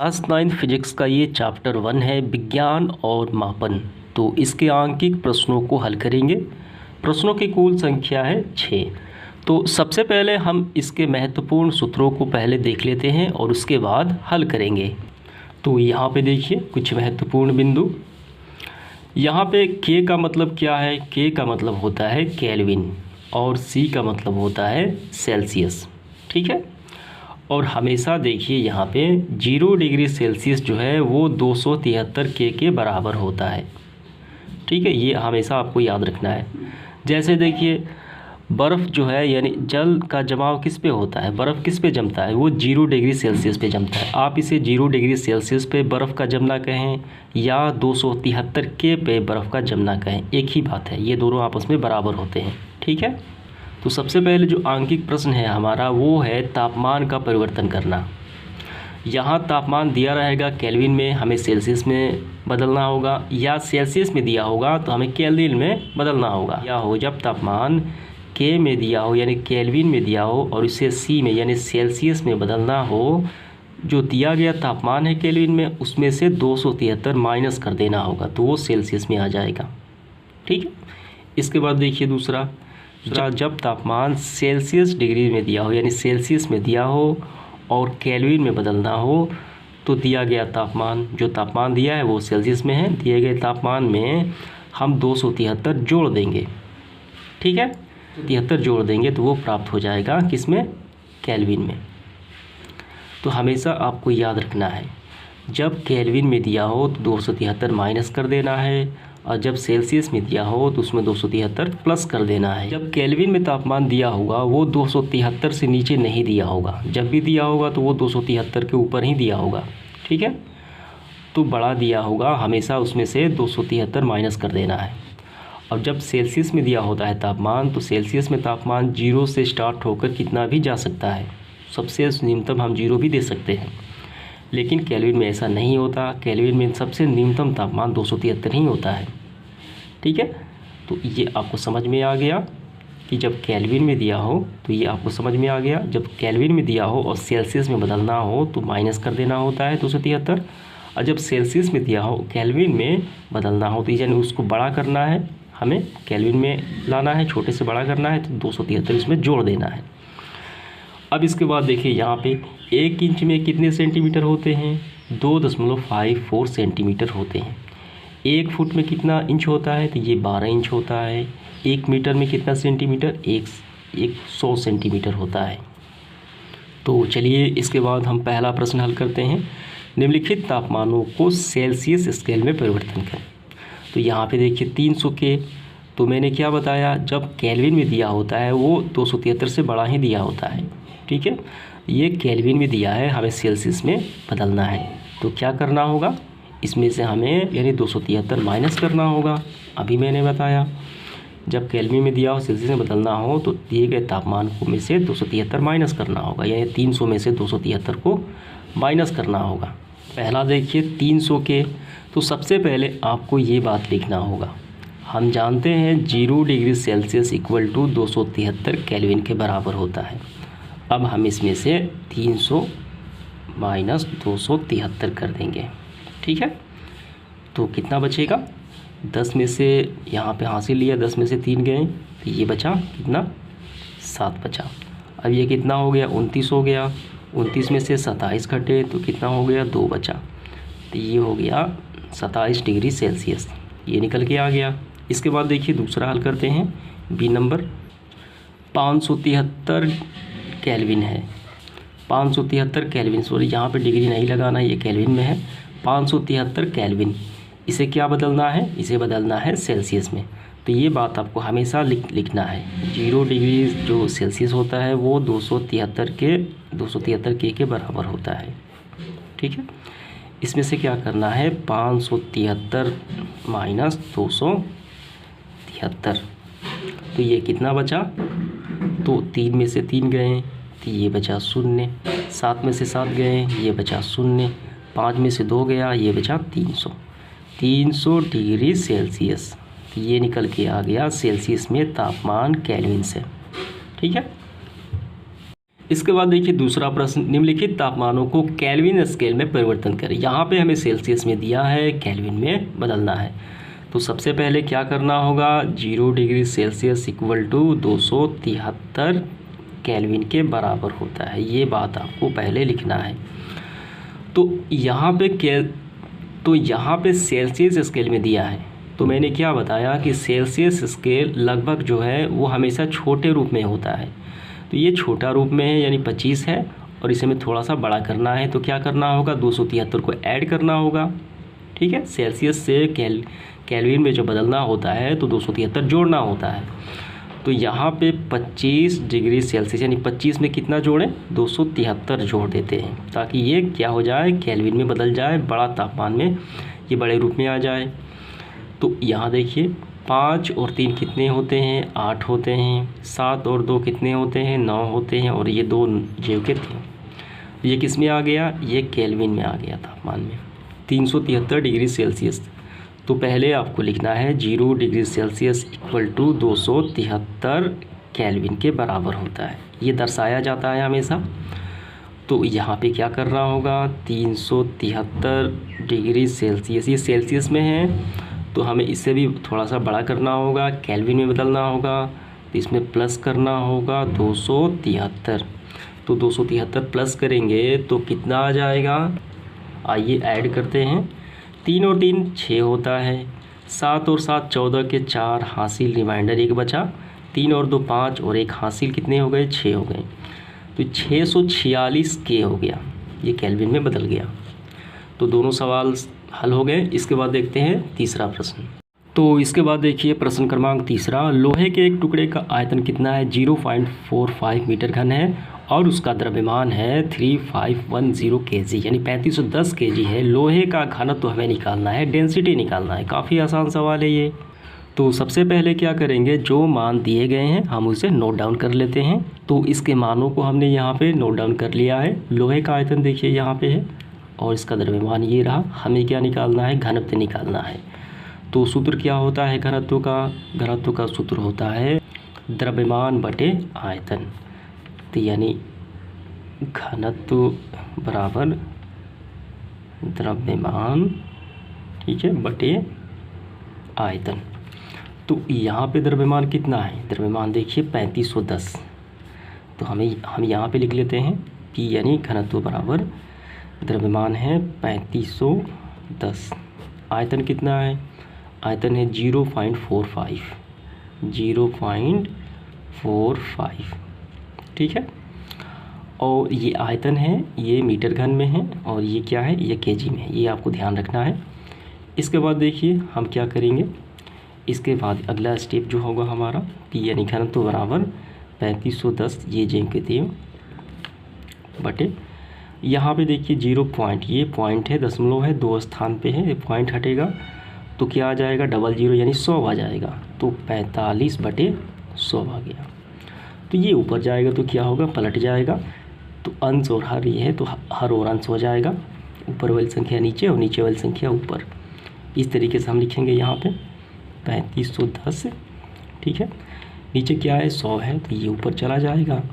Class 9 physics का ये chapter 1 है, विज्ञान और मापन। तो इसके आंकिक प्रश्नों को हल करेंगे। प्रश्नों की कुल संख्या है 6। तो सबसे पहले हम इसके महत्वपूर्ण सूत्रों को पहले देख लेते हैं और उसके बाद हल करेंगे। तो यहाँ पे देखिए कुछ महत्वपूर्ण बिंदु। यहाँ पे के का मतलब क्या है? के का मतलब होता है केल्विन और सी का मतलब होता है सेल्सियस। ठीक है। और हमेशा देखिए यहाँ पे 0 डिग्री सेल्सियस जो है वो 273 के बराबर होता है। ठीक है, ये हमेशा आपको याद रखना है। जैसे देखिए बर्फ़ जो है यानी जल का जमाव किस पे होता है? बर्फ़ किस पे जमता है? वो 0 डिग्री सेल्सियस पे जमता है। आप इसे 0 डिग्री सेल्सियस पे बर्फ़ का जमना कहें या 273 के पे बर्फ़ का जमना कहें, एक ही बात है। ये दोनों आपस में बराबर होते हैं। ठीक है। तो सबसे पहले जो आंकिक प्रश्न है हमारा वो है तापमान का परिवर्तन करना। यहाँ तापमान दिया रहेगा केल्विन में, हमें सेल्सियस में बदलना होगा, या सेल्सियस में दिया होगा तो हमें केल्विन में बदलना होगा। या हो जब तापमान के में दिया हो यानी केल्विन में दिया हो और इसे सी में यानी सेल्सियस में बदलना हो, जो दिया गया तापमान है केल्विन में उसमें से 273 माइनस कर देना होगा तो वो सेल्सियस में आ जाएगा। ठीक है। इसके बाद देखिए दूसरा, जब तापमान सेल्सियस डिग्री में दिया हो यानी सेल्सियस में दिया हो और केल्विन में बदलना हो तो दिया गया तापमान, जो तापमान दिया है वो सेल्सियस में है, दिए गए तापमान में हम 273 जोड़ देंगे। ठीक है, 73 जोड़ देंगे तो वो प्राप्त हो जाएगा किसमें? केल्विन में। तो हमेशा आपको याद रखना है जब केल्विन में दिया हो तो 273 माइनस कर देना है और जब सेल्सियस में दिया हो तो उसमें 273 प्लस कर देना है। जब केल्विन में तापमान दिया होगा वो 273 से नीचे नहीं दिया होगा, जब भी दिया होगा तो वो 273 के ऊपर ही दिया होगा। ठीक है। तो बड़ा दिया होगा हमेशा उसमें से 273 माइनस कर देना है। और जब सेल्सियस में दिया होता है तापमान तो सेल्सियस में तापमान 0 से स्टार्ट होकर कितना भी जा सकता है, सबसे न्यूनतम हम 0 भी दे सकते हैं। लेकिन केल्विन में ऐसा नहीं होता, केल्विन में सबसे न्यूनतम तापमान 273 ही होता है। ठीक है। तो ये आपको समझ में आ गया कि जब केल्विन में दिया हो तो ये आपको समझ में आ गया, जब केल्विन में दिया हो और सेल्सियस में बदलना हो तो माइनस कर देना होता है 273, और जब सेल्सियस में दिया हो केल्विन में बदलना हो तो यानी उसको बड़ा करना है, हमें केल्विन में लाना है, छोटे से बड़ा करना है तो 273 इसमें जोड़ देना है। अब इसके बाद देखिए यहाँ पे 1 इंच में कितने सेंटीमीटर होते हैं? 2.54 सेंटीमीटर होते हैं। 1 फुट में कितना इंच होता है? तो ये 12 इंच होता है। 1 मीटर में कितना सेंटीमीटर? 100 सेंटीमीटर होता है। तो चलिए इसके बाद हम पहला प्रश्न हल करते हैं। निम्नलिखित तापमानों को सेल्सियस स्केल में परिवर्तन करें। तो यहाँ पे देखिए 300 के, तो मैंने क्या बताया, जब केल्विन में दिया होता है वो 273 से बड़ा ही दिया होता है। ठीक है। ये केल्विन में दिया है, हमें सेल्सियस में बदलना है तो क्या करना होगा, इसमें से हमें यानी 273 माइनस करना होगा। अभी मैंने बताया जब केल्विन में दिया हो सेल्सियस में बदलना हो तो दिए गए तापमान को में से 273 माइनस करना होगा, यानी 300 में से 273 को माइनस करना होगा। पहला देखिए 300 के, तो सबसे पहले आपको ये बात लिखना होगा, हम जानते हैं 0 degree Celsius equal to 273 kelvin के बराबर होता है। अब हम इसमें से 300 माइनस 273 कर देंगे। ठीक है। तो कितना बचेगा? 10 में से यहाँ पे हासिल लिया, 10 में से 3 गए तो ये बचा कितना? 7 बचा। अब ये कितना हो गया? 29 हो गया। 29 में से 27 घटे तो कितना हो गया? 2 बचा। तो ये हो गया 27 डिग्री सेल्सियस, ये निकल के आ गया। इसके बाद देखिए दूसरा हल करते हैं। बी नंबर 573 केल्विन है। 573 केल्विन, सॉरी यहाँ पे डिग्री नहीं लगाना, ये केल्विन में है। 573 केल्विन, इसे क्या बदलना है? इसे बदलना है सेल्सियस में। तो ये बात आपको हमेशा लिखना है। 0 डिग्री जो सेल्सियस होता है वो 273 के बराबर होता है। ठीक है। इसमें से क्या करना है? 573 माइनस 273, तो ये कितना बचा? तो 3 में से 3 गए तो ये बचा 0, 7 में से 7 गए ये बचा 0, 5 में से 2 गया ये बचा 300 डिग्री सेल्सियस। तो ये निकल के आ गया सेल्सियस में तापमान केल्विन से। ठीक है। इसके बाद देखिए दूसरा प्रश्न, निम्नलिखित तापमानों को केल्विन स्केल में परिवर्तन करें। यहाँ पे हमें सेल्सियस में दिया है, केल्विन में बदलना है। तो सबसे पहले क्या करना होगा, 0 degree Celsius equal to 273 kelvin के बराबर होता है। ये बात आपको पहले लिखना है। तो यहाँ पे सेल्सियस स्केल में दिया है, तो मैंने क्या बताया कि सेल्सियस स्केल लगभग जो है वो हमेशा छोटे रूप में होता है। तो ये छोटा रूप में है यानी 25 है, और इसे हमें थोड़ा सा बड़ा करना है। तो क्या करना होगा, 273 को ऐड करना होगा। ठीक है, सेल्सियस से केल्विन में जो बदलना होता है तो 273 जोड़ना होता है। तो यहाँ पे 25 डिग्री सेल्सियस यानी 25 में कितना जोड़ें, 273 जोड़ देते हैं, ताकि ये क्या हो जाए, केल्विन में बदल जाए, बड़ा तापमान में ये बड़े रूप में आ जाए। तो यहाँ देखिए 5 और 3 कितने होते हैं, 8 होते हैं। 7 और 2 कितने होते हैं, 9 होते हैं। और ये 2 जो के थे, ये किस में आ गया, ये केल्विन में आ गया तापमान में, 373 डिग्री सेल्सियस। तो पहले आपको लिखना है 0 degree Celsius equal to 273 kelvin के बराबर होता है, ये दर्शाया जाता है हमेशा। तो यहाँ पे क्या करना होगा, 373 डिग्री सेल्सियस, ये सेल्सियस में है तो हमें इससे भी थोड़ा सा बड़ा करना होगा, केल्विन में बदलना होगा। तो इसमें प्लस करना होगा 273। तो 273 प्लस करेंगे तो कितना आ जाएगा, आइए ऐड करते हैं। 3 और 3 6 होता है। 7 और 7 14 के 4 हासिल, रिमाइंडर 1 बचा। 3 और 2 5 और 1 हासिल, कितने हो गए, 6 हो गए। तो 646 के हो गया, ये केल्विन में बदल गया। तो दोनों सवाल हल हो गए। इसके बाद देखते हैं तीसरा प्रश्न। तो इसके बाद देखिए प्रश्न क्रमांक तीसरा, लोहे के एक टुकड़े का आयतन कितना है, 0.45 मीटर घन है और उसका द्रव्यमान है 3510 kg यानी 3510 kg है। लोहे का घनत्व हमें निकालना है, डेंसिटी निकालना है। काफ़ी आसान सवाल है ये। तो सबसे पहले क्या करेंगे, जो मान दिए गए हैं हम उसे नोट डाउन कर लेते हैं। तो इसके मानों को हमने यहाँ पे नोट डाउन कर लिया है। लोहे का आयतन देखिए यहाँ पे है और इसका द्रव्यमान ये रहा। हमें क्या निकालना है, घनत्व निकालना है। तो सूत्र क्या होता है घनत्व का, घनत्व का सूत्र होता है द्रव्यमान बटे आयतन। तो यानी घनत्व बराबर द्रव्यमान, ठीक है, बटे आयतन। तो यहाँ पे द्रव्यमान कितना है, द्रव्यमान देखिए 3510। तो हम यहाँ पे लिख लेते हैं कि यानी घनत्व बराबर द्रव्यमान है 3510। आयतन कितना है, आयतन है 0.45, 0.45, ठीक है। और ये आयतन है, ये मीटर घन में है, और ये क्या है, ये केजी में है। ये आपको ध्यान रखना है। इसके बाद देखिए हम क्या करेंगे, इसके बाद अगला स्टेप जो होगा हमारा कि यानी घनत्व बराबर 3510, ये जे के थे बटे यहाँ पे देखिए 0 पॉइंट, ये पॉइंट है, दशमलव है, 2 स्थान पे है, पॉइंट हटेगा तो क्या आ जाएगा, 00 यानी 100 आ जाएगा। तो 45/100 आ गया। तो ये ऊपर जाएगा तो क्या होगा, पलट जाएगा। तो अंश और हर ये है तो हर और अंश हो जाएगा, ऊपर वाली संख्या नीचे और नीचे वाली संख्या ऊपर। इस तरीके से हम लिखेंगे यहाँ पे 3510, ठीक है। नीचे क्या है, 100 है तो ये ऊपर चला जाएगा,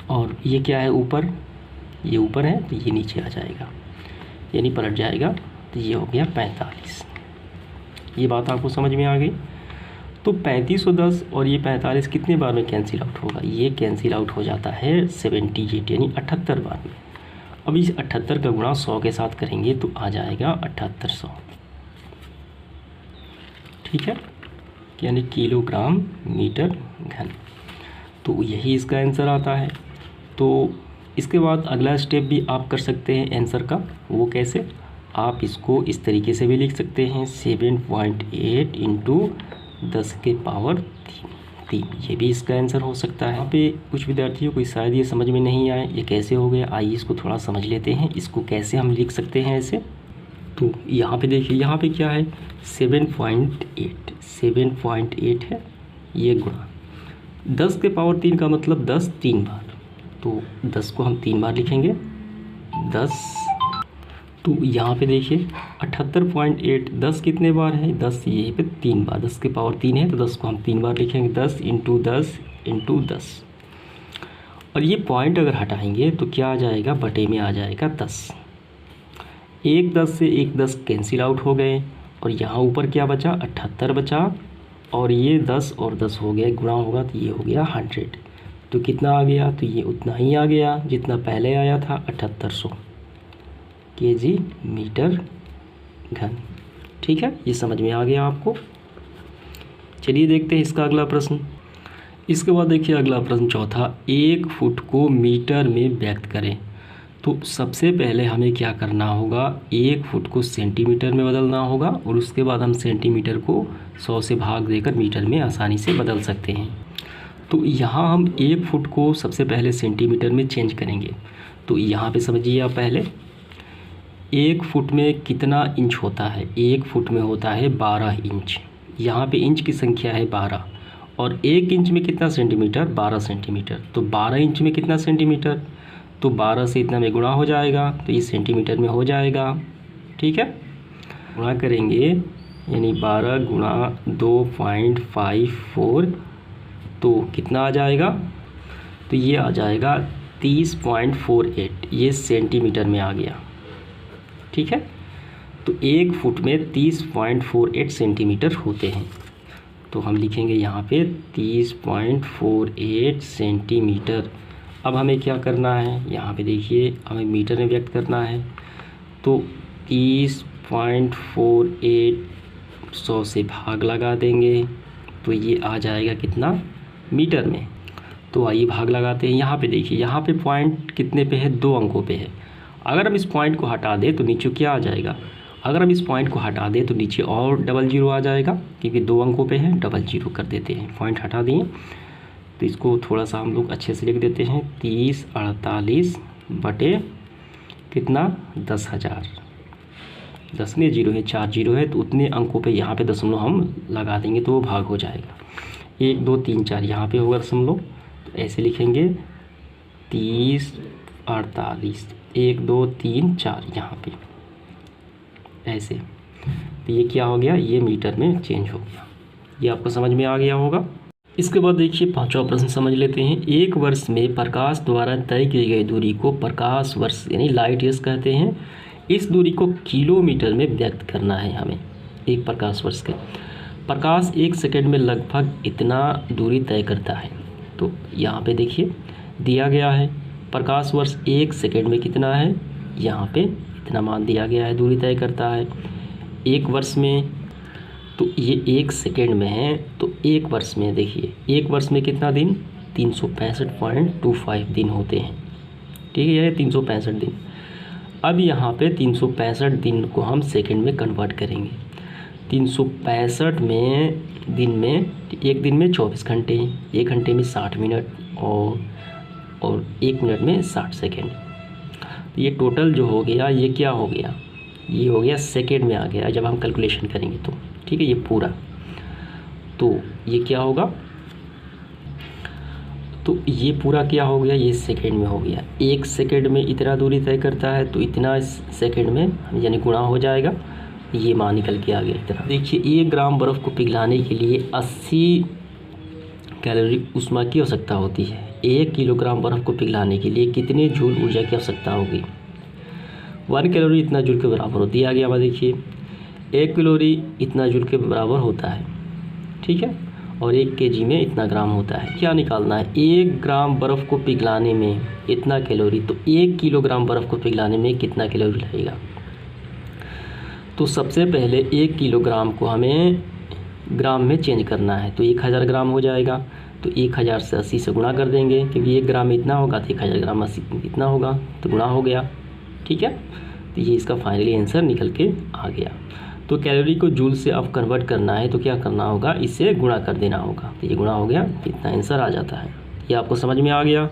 और ये क्या है ऊपर, ये ऊपर है तो ये नीचे आ जाएगा, यानी पलट जाएगा। तो ये हो गया 45। ये बात आपको समझ में आ गई। तो 3510 और ये 45 कितने बार में कैंसिल आउट होगा, ये कैंसिल आउट हो जाता है 78 यानी 78 बार में। अब इस 78 का गुणा 100 के साथ करेंगे तो आ जाएगा 7800, ठीक है, यानी किलोग्राम मीटर घन। तो यही इसका आंसर आता है। तो इसके बाद अगला स्टेप भी आप कर सकते हैं आंसर का। वो कैसे, आप इसको इस तरीके से भी लिख सकते हैं 7.8 इंटू 10 के पावर 3, ये भी इसका आंसर हो सकता है। यहाँ पे कुछ विद्यार्थियों को शायद ये समझ में नहीं आए ये कैसे हो गया। आइए इसको थोड़ा समझ लेते हैं, इसको कैसे हम लिख सकते हैं ऐसे। तो यहाँ पे देखिए, यहाँ पे क्या है 7.8 है, ये गुणा 10 के पावर 3 का मतलब 10 3 बार। तो 10 को हम 3 बार लिखेंगे, 10। तो यहाँ पे देखिए 78.8, 10 कितने बार है, 10 ये पे 3 बार, 10 के पावर 3 है तो 10 को हम 3 बार लिखेंगे, 10 इंटू 10 इंटू 10। और ये पॉइंट अगर हटाएंगे तो क्या आ जाएगा, बटे में आ जाएगा 10। एक 10 से एक 10 कैंसिल आउट हो गए और यहाँ ऊपर क्या बचा, 78 बचा। और ये 10 और 10 हो गया, गुणा होगा तो ये हो गया 100। तो कितना आ गया, तो ये उतना ही आ गया जितना पहले आया था, 7800 kg मीटर घन। ठीक है, ये समझ में आ गया आपको। चलिए देखते हैं इसका अगला प्रश्न। इसके बाद देखिए अगला प्रश्न चौथा, 1 फुट को मीटर में व्यक्त करें। तो सबसे पहले हमें क्या करना होगा, 1 फुट को सेंटीमीटर में बदलना होगा और उसके बाद हम सेंटीमीटर को 100 से भाग देकर मीटर में आसानी से बदल सकते हैं। तो यहाँ हम 1 फुट को सबसे पहले सेंटीमीटर में चेंज करेंगे। तो यहाँ पे समझिए आप पहले, 1 फुट में कितना इंच होता है, 1 फुट में होता है 12 इंच। यहाँ पे इंच की संख्या है 12 और 1 इंच में कितना सेंटीमीटर, 12 सेंटीमीटर। तो 12 इंच में कितना सेंटीमीटर, तो 12 से इतना में गुणा हो जाएगा तो ये सेंटीमीटर में हो जाएगा। ठीक है, गुणा करेंगे यानी 12 गुणा 2.54 तो कितना आ जाएगा, तो ये आ जाएगा 30.48, ये सेंटीमीटर में आ गया। ठीक है, तो 1 फुट में 30.48 सेंटीमीटर होते हैं। तो हम लिखेंगे यहाँ पे 30.48 सेंटीमीटर। अब हमें क्या करना है, यहाँ पे देखिए हमें मीटर में व्यक्त करना है। तो 30.48 100 से भाग लगा देंगे तो ये आ जाएगा कितना, मीटर में। तो आइए भाग लगाते हैं। यहाँ पे देखिए, यहाँ पे पॉइंट कितने पे है, 2 अंकों पे है। अगर हम इस पॉइंट को हटा दें तो नीचे क्या आ जाएगा, अगर हम इस पॉइंट को हटा दें तो नीचे और डबल जीरो आ जाएगा, क्योंकि 2 अंकों पे है, डबल जीरो कर देते हैं। पॉइंट हटा दिए तो इसको थोड़ा सा हम लोग अच्छे से लिख देते हैं, 3048 बटे कितना, 10,000। 10 में जीरो है, 4 जीरो है, तो उतने अंकों पे यहाँ पे दशमलव हम लगा देंगे तो वो भाग हो जाएगा। 1 2 3 4 यहाँ पे होगा दशमलव, तो ऐसे लिखेंगे 3048 1 2 3 4 यहाँ पे ऐसे। तो ये क्या हो गया, ये मीटर में चेंज हो गया। ये आपको समझ में आ गया होगा। इसके बाद देखिए 5वां प्रश्न समझ लेते हैं। 1 वर्ष में प्रकाश द्वारा तय की गई दूरी को प्रकाश वर्ष यानी लाइट ईयर्स कहते हैं। इस दूरी को किलोमीटर में व्यक्त करना है हमें, 1 प्रकाश वर्ष के। प्रकाश 1 सेकंड में लगभग इतना दूरी तय करता है। तो यहाँ पे देखिए दिया गया है प्रकाश वर्ष 1 सेकंड में कितना है, यहाँ पे इतना मान दिया गया है, दूरी तय करता है 1 वर्ष में। तो ये 1 सेकंड में है, तो 1 वर्ष में देखिए 1 वर्ष में कितना दिन, 365.25 दिन होते हैं। ठीक है, ये 365 दिन। अब यहाँ पे 365 दिन को हम सेकंड में कन्वर्ट करेंगे। 365 में दिन में, एक दिन में 24 घंटे, 1 घंटे में 60 मिनट और 1 मिनट में 60 सेकेंड। तो ये टोटल जो हो गया ये क्या हो गया, ये हो गया सेकेंड में आ गया जब हम कैलकुलेशन करेंगे तो। ठीक है, ये पूरा, तो ये क्या होगा, तो ये पूरा क्या हो गया, ये सेकेंड में हो गया। 1 सेकेंड में इतना दूरी तय करता है तो इतना सेकेंड में यानी गुणा हो जाएगा, ये मान निकल के आ गया इतना। देखिए 1 ग्राम बर्फ़ को पिघलाने के लिए 80 कैलोरी ऊष्मा की आवश्यकता होती है। 1 किलोग्राम बर्फ़ को पिघलाने के लिए कितने जूल ऊर्जा की आवश्यकता होगी। 1 कैलोरी इतना जूल के बराबर होती है। आगे अब देखिए 1 कैलोरी इतना जूल के बराबर होता है। ठीक है, और 1 केजी में इतना ग्राम होता है। क्या निकालना है, 1 ग्राम बर्फ़ को पिघलाने में इतना कैलोरी, तो 1 किलोग्राम बर्फ़ को पिघलाने में कितना कैलोरी लगेगा। तो सबसे पहले 1 किलोग्राम को हमें ग्राम में चेंज करना है, तो 1000 ग्राम हो जाएगा। तो 1000 से 80 से गुणा कर देंगे, क्योंकि 1 ग्राम में इतना होगा तो 1000 ग्राम 80 इतना होगा, तो गुणा हो गया। ठीक है, तो ये इसका फाइनली आंसर निकल के आ गया। तो कैलोरी को जूल से अब कन्वर्ट करना है तो क्या करना होगा, इससे गुणा कर देना होगा। तो ये गुणा हो गया, इतना आंसर आ जाता है। ये आपको समझ में आ गया।